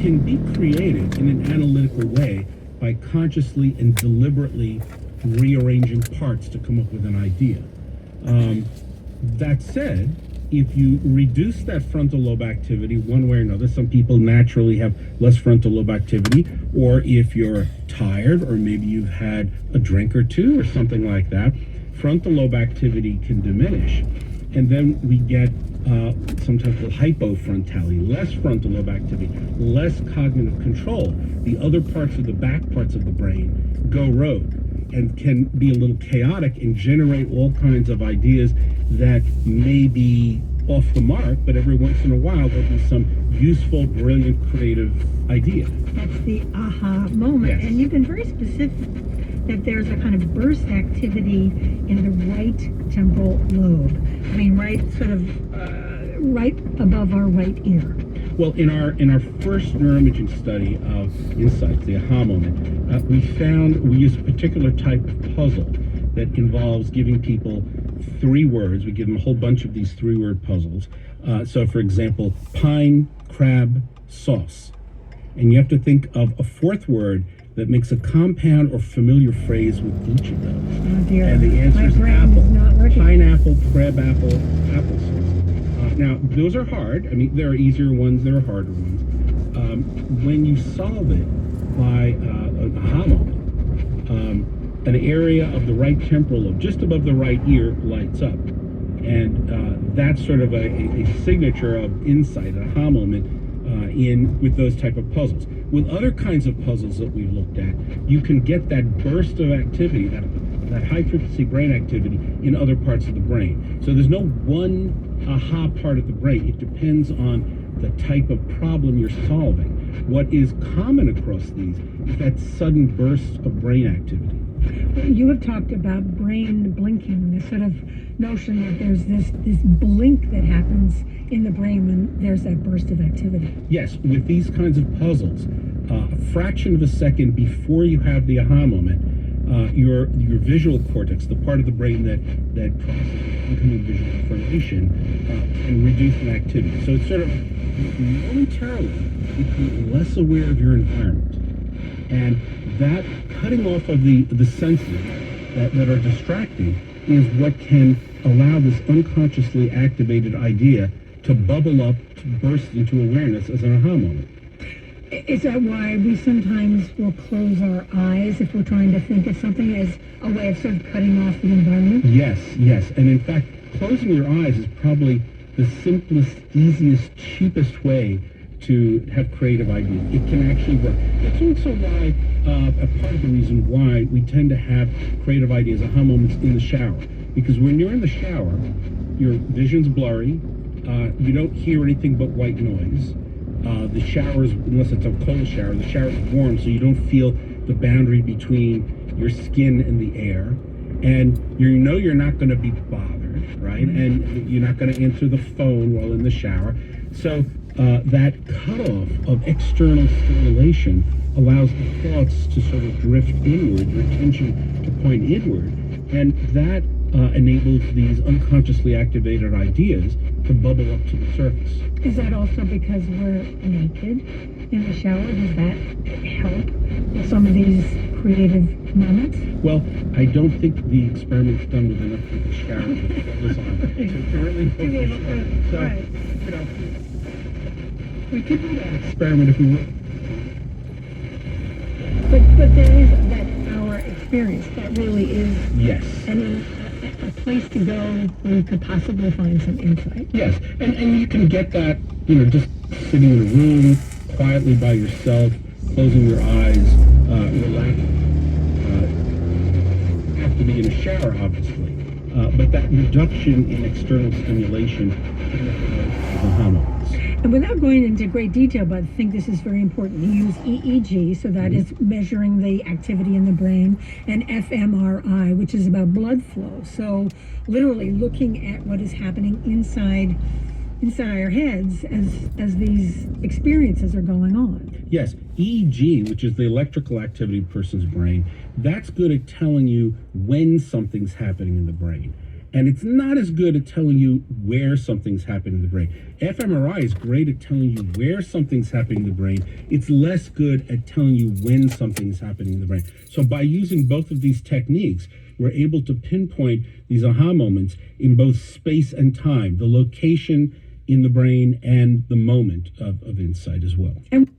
can be creative in an analytical way by consciously and deliberately rearranging parts to come up with an idea. That said, if you reduce that frontal lobe activity one way or another, some people naturally have less frontal lobe activity, or if you're tired, or maybe you've had a drink or two or something like that, frontal lobe activity can diminish. And then we get sometimes called hypofrontality, less frontal lobe activity, less cognitive control. The other parts of the back parts of the brain go rogue and can be a little chaotic and generate all kinds of ideas that may be off the mark, but every once in a while there'll be some useful, brilliant, creative idea. That's the aha moment. Yes. And you've been very specific that there's a kind of burst activity in the right temporal lobe. I mean, right sort of right above our right ear. Well, in our first neuroimaging study of insights, the aha moment, we used a particular type of puzzle that involves giving people 3 words. We give them a whole bunch of these 3-word puzzles. So, for example, pine, crab, sauce. And you have to think of a 4th word that makes a compound or familiar phrase with each of those. Oh dear. And the answer My is brain apple. is not working. Pineapple, crab apple, applesauce. Now, those are hard. I mean, there are easier ones, there are harder ones. When you solve it by an aha moment, an area of the right temporal lobe, just above the right ear, lights up. And that's sort of a signature of insight, an aha moment, with those type of puzzles. With other kinds of puzzles that we've looked at, you can get that burst of activity, that high frequency brain activity in other parts of the brain. So there's no one aha part of the brain. It depends on the type of problem you're solving. What is common across these is that sudden burst of brain activity. You have talked about brain blinking, this sort of notion that there's this blink that happens in the brain when there's that burst of activity. Yes, with these kinds of puzzles, a fraction of a second before you have the aha moment, your visual cortex, the part of the brain that processes incoming visual information, can reduce in activity. So it's sort of momentarily become less aware of your environment. And that cutting off of the senses that are distracting is what can allow this unconsciously activated idea to bubble up, to burst into awareness as an aha moment. Is that why we sometimes will close our eyes if we're trying to think of something as a way of sort of cutting off the environment? Yes. And in fact, closing your eyes is probably the simplest, easiest, cheapest way to have creative ideas. It can actually work. That's also why, a part of the reason why we tend to have creative ideas, aha moments in the shower. Because when you're in the shower, your vision's blurry, you don't hear anything but white noise. The shower's, unless it's a cold shower, the shower's warm, so you don't feel the boundary between your skin and the air. And you know you're not going to be bothered, right? And you're not going to answer the phone while in the shower. So that cutoff of external stimulation allows the thoughts to sort of drift inward, your attention to point inward. And that enables these unconsciously activated ideas to bubble up to the surface. Is that also because we're naked in the shower? Does that help with some of these creative moments? Well, I don't think the experiment's done with enough people showering with clothes on to really focus. So, right. you know, we could do that experiment if we would. But there is that our experience that really is Yes. a place to go where you could possibly find some insight. Yes, and you can get that, just sitting in a room, quietly by yourself, closing your eyes, relaxing. You have to be in a shower, obviously, but that reduction in external stimulation is aha moments. And without going into great detail, but I think this is very important, you use EEG, so that is measuring the activity in the brain, and fMRI, which is about blood flow. So literally looking at what is happening inside our heads as these experiences are going on. Yes, EEG, which is the electrical activity of a person's brain, that's good at telling you when something's happening in the brain. And it's not as good at telling you where something's happening in the brain. fMRI is great at telling you where something's happening in the brain. It's less good at telling you when something's happening in the brain. So by using both of these techniques, we're able to pinpoint these aha moments in both space and time, the location in the brain and the moment of insight as well. And